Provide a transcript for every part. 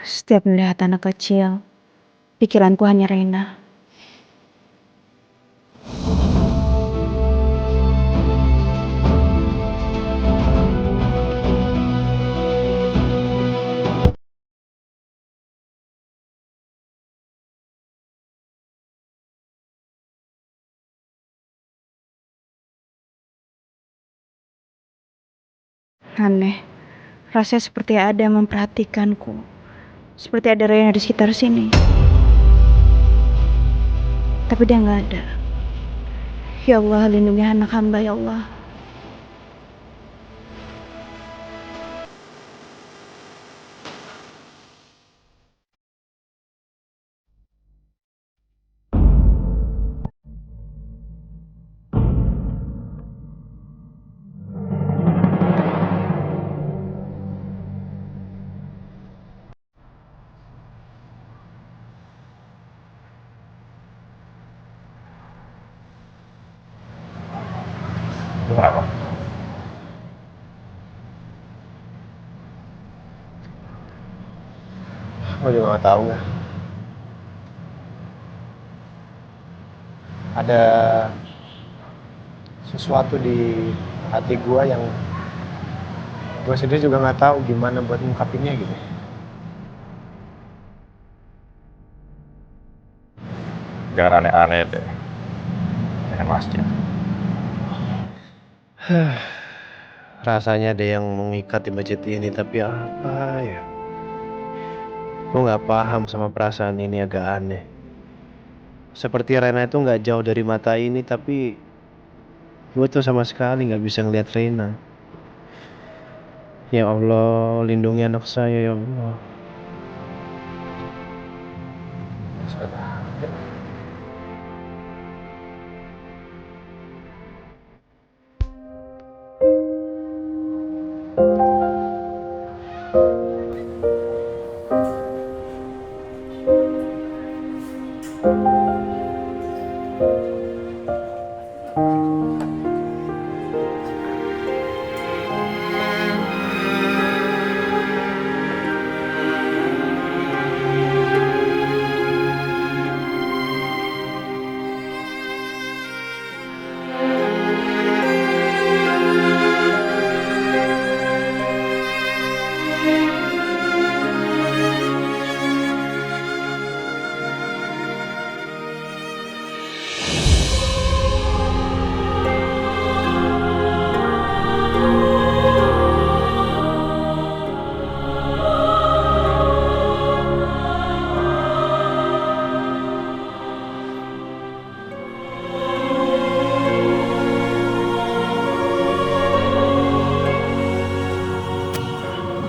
Setiap melihat anak kecil, pikiranku hanya Reina. Aneh, rasanya seperti ada yang memperhatikanku. Seperti ada Reina di sekitar sini. Tapi dia nggak ada. Ya Allah, lindungi anak hamba ya Allah. Lu kenapa? Gue juga gak tahu ya. Ada sesuatu di hati gue yang gue sendiri juga nggak tahu gimana buat ngungkapinnya gitu. Jangan aneh-aneh deh dengan masnya. Rasanya ada yang mengikat di masjid ini, tapi apa ya? Gue nggak paham sama perasaan ini, agak aneh. Seperti Rena itu nggak jauh dari mata ini, tapi gue tuh sama sekali nggak bisa ngeliat Rena. Ya Allah, lindungi anak saya ya Allah.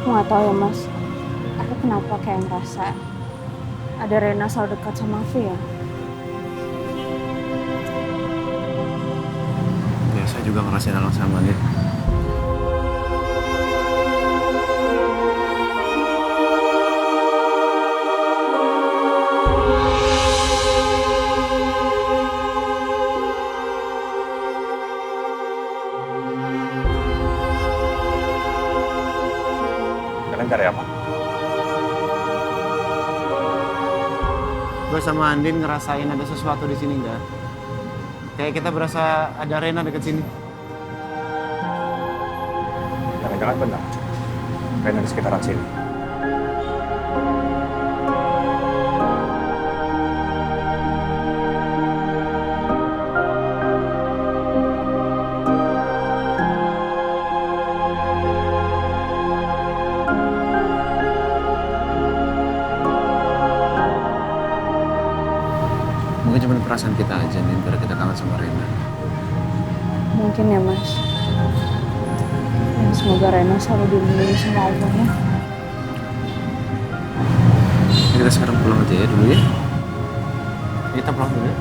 Aku nggak tahu ya Mas. Aku kenapa kayak ngerasa ada Reina selalu dekat sama aku ya. Ya saya juga ngerasain hal yang sama nih. Kalian cari apa? Gue sama Andin ngerasain ada sesuatu di sini enggak? Kayak kita berasa ada Rena deket sini. Jangan-jangan benar. Rena di sekitaran sini. Mungkin cuma perasaan kita aja nih, biar kita kangen sama Rena. Mungkin ya Mas. Dan semoga Reina selalu dilindungi sama Allah ya. Kita sekarang pulang aja ya dulu ya. Kita pulang dulu ya.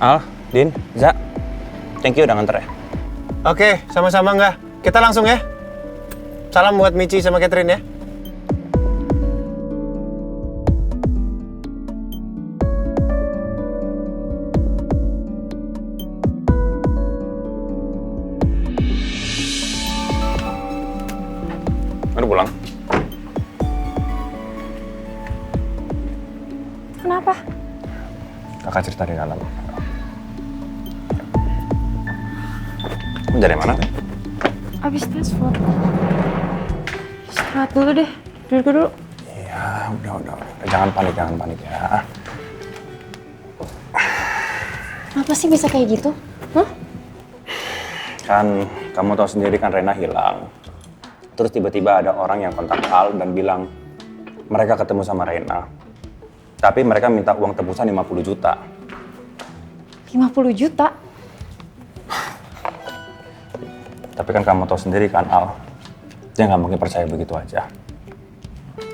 Al, Din, Za, thank you udah nganter ya. Oke, sama-sama nggak? Kita langsung ya. Salam buat Michi sama Catherine ya. Kakak cerita di dalam. Dari mana, Teh? Abis tes foto. Istirahat dulu deh. Duduk dulu. Iya, udah. Jangan panik ya. Kenapa sih bisa kayak gitu? Hah? Kan kamu tahu sendiri kan Rena hilang. Terus tiba-tiba ada orang yang kontak Al dan bilang mereka ketemu sama Rena. Tapi mereka minta uang tebusan 50 juta. 50 juta? Tapi kan kamu tahu sendiri kan Al, dia nggak mungkin percaya begitu aja.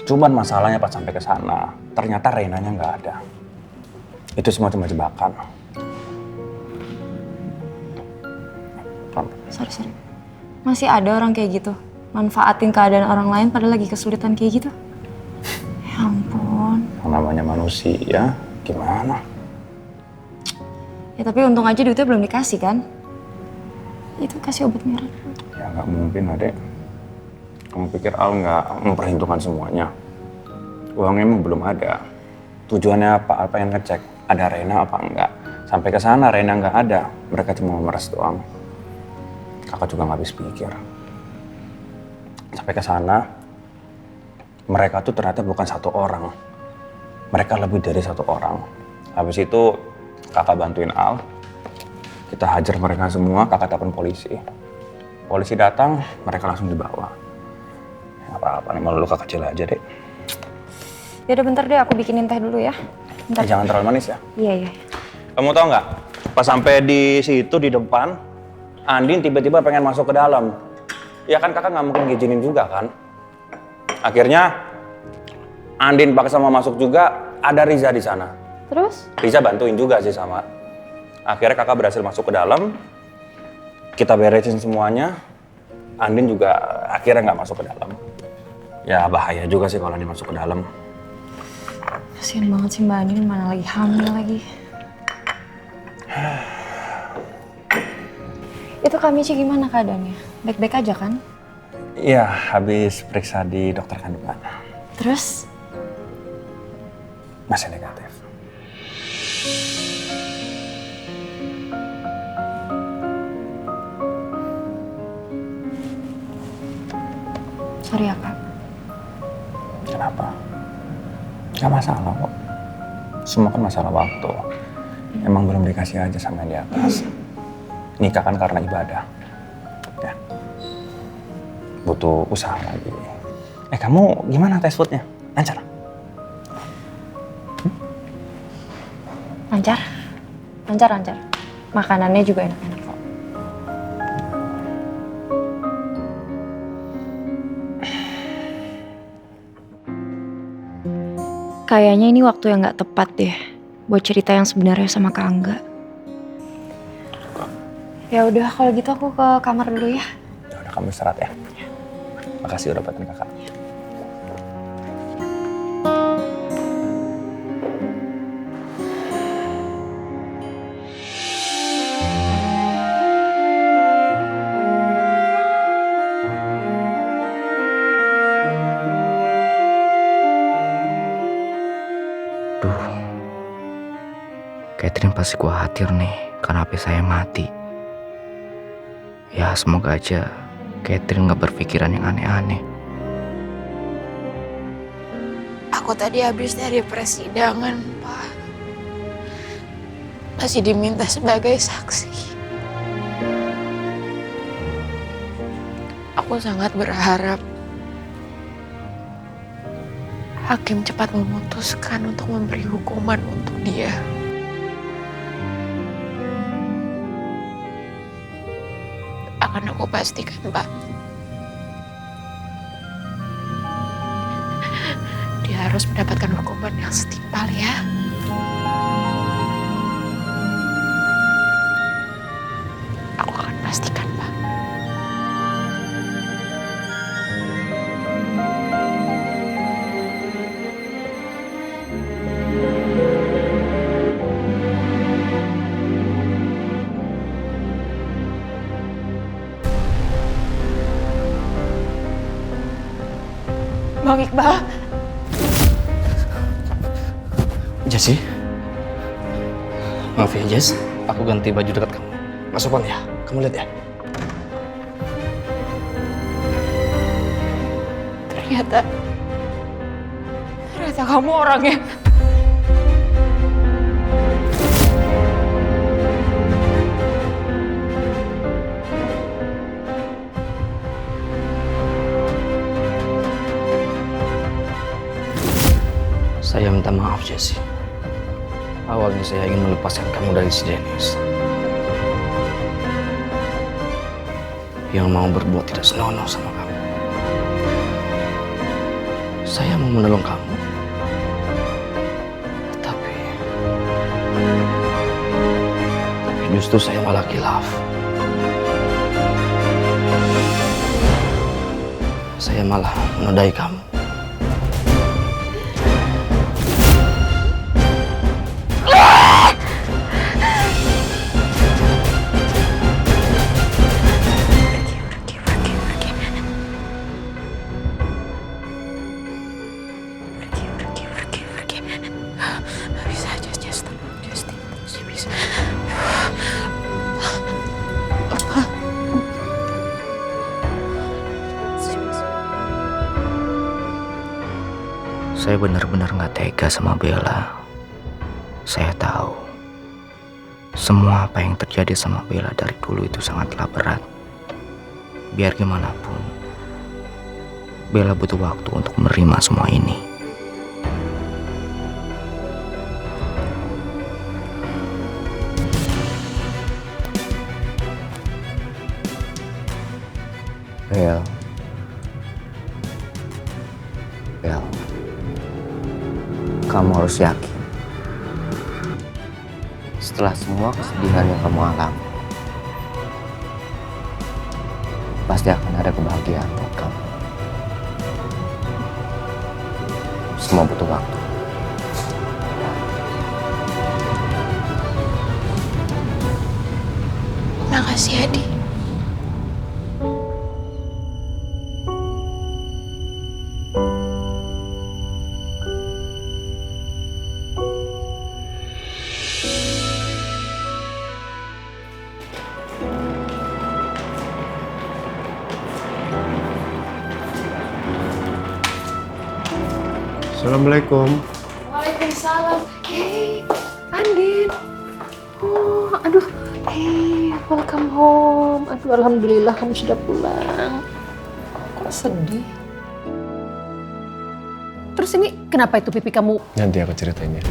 Cuman masalahnya pas sampai ke sana, ternyata Renanya nggak ada. Itu semua cuma jebakan. Sorry. Masih ada orang kayak gitu? Manfaatin keadaan orang lain padahal lagi kesulitan kayak gitu? Ya ampun. Yang namanya manusia, gimana? Ya tapi untung aja duitnya belum dikasih kan? Itu kasih obat merah. Ya nggak mungkin, Adek. Kamu pikir Al nggak memperhitungkan semuanya? Uangnya emang belum ada. Tujuannya apa? Al pengen ngecek ada Rena apa enggak. Sampai ke sana Rena nggak ada. Mereka cuma memeras doang. Kakak juga nggak habis pikir. Sampai ke sana, mereka tuh ternyata bukan satu orang. Mereka lebih dari satu orang. Habis itu kakak bantuin Al. Kita hajar mereka semua, kakak telepon polisi. Polisi datang, mereka langsung dibawa. Nggak apa-apa nih, malu luka kecil aja deh. Ya udah bentar deh, aku bikinin teh dulu ya. Bentar. Jangan terlalu manis ya. Iya. Kamu tahu nggak? Pas sampai di situ di depan, Andin tiba-tiba pengen masuk ke dalam. Ya kan kakak nggak mungkin ngizinin juga kan. Akhirnya Andin paksa mau masuk juga, ada Riza di sana. Terus? Riza bantuin juga sih sama. Akhirnya kakak berhasil masuk ke dalam. Kita beresin semuanya. Andin juga akhirnya nggak masuk ke dalam. Ya bahaya juga sih kalau Andin masuk ke dalam. Kasian banget sih Mbak Andin, mana lagi hamil lagi. Itu Kak Michi gimana keadaannya? Baik-baik aja kan? Iya, habis periksa di dokter kandungan. Terus? Masih negatif. Sorry ya Kak. Kenapa? Gak masalah kok. Semua kan masalah waktu. Emang belum dikasih aja sama yang di atas. Nikah kan karena ibadah. Ya. Butuh usaha lagi. Kamu gimana tes foodnya? Lancar? Lancar. Makanannya juga enak-enak kok. Kayaknya ini waktu yang gak tepat deh buat cerita yang sebenarnya sama Kak Angga. Ya udah kalau gitu aku ke kamar dulu ya. Ya udah kamu istirahat ya. Makasih udah bantuin kakak. Catherine pasti khawatir nih karena HP saya mati. Ya semoga aja Catherine gak berpikiran yang aneh-aneh. Aku tadi habis dari persidangan, Pak. Masih diminta sebagai saksi. Aku sangat berharap hakim cepat memutuskan untuk memberi hukuman untuk dia. Akan aku pastikan, Pak. Dia harus mendapatkan hukuman yang setimpal ya. Aku akan pastikan, Pak. Bang Iqbal. Jesse? Maaf ya Jess, aku ganti baju dekat kamu. Gak sopan ya, kamu lihat ya. Ternyata kamu orangnya. Saya minta maaf Jessie. Awalnya saya ingin melepaskan kamu dari si Dennis. Yang mau berbuat tidak senonoh sama kamu. Saya mau menolong kamu. Tapi justru saya malah khilaf. Saya malah menodai kamu. Bisa, just bisa. Saya benar-benar nggak tega sama Bella. Saya tahu semua apa yang terjadi sama Bella dari dulu itu sangatlah berat. Biar gimana pun, Bella butuh waktu untuk menerima semua ini. Bel, kamu harus yakin. Setelah semua kesedihan yang kamu alami, pasti akan ada kebahagiaan buat kamu. Semua butuh waktu. Makasih Adi. Assalamualaikum. Waalaikumsalam. Hey, Andin. Oh, aduh. Hey, welcome home. Aduh, alhamdulillah kamu sudah pulang. Kok sedih? Terus ini kenapa itu pipi kamu? Nanti aku ceritain ya.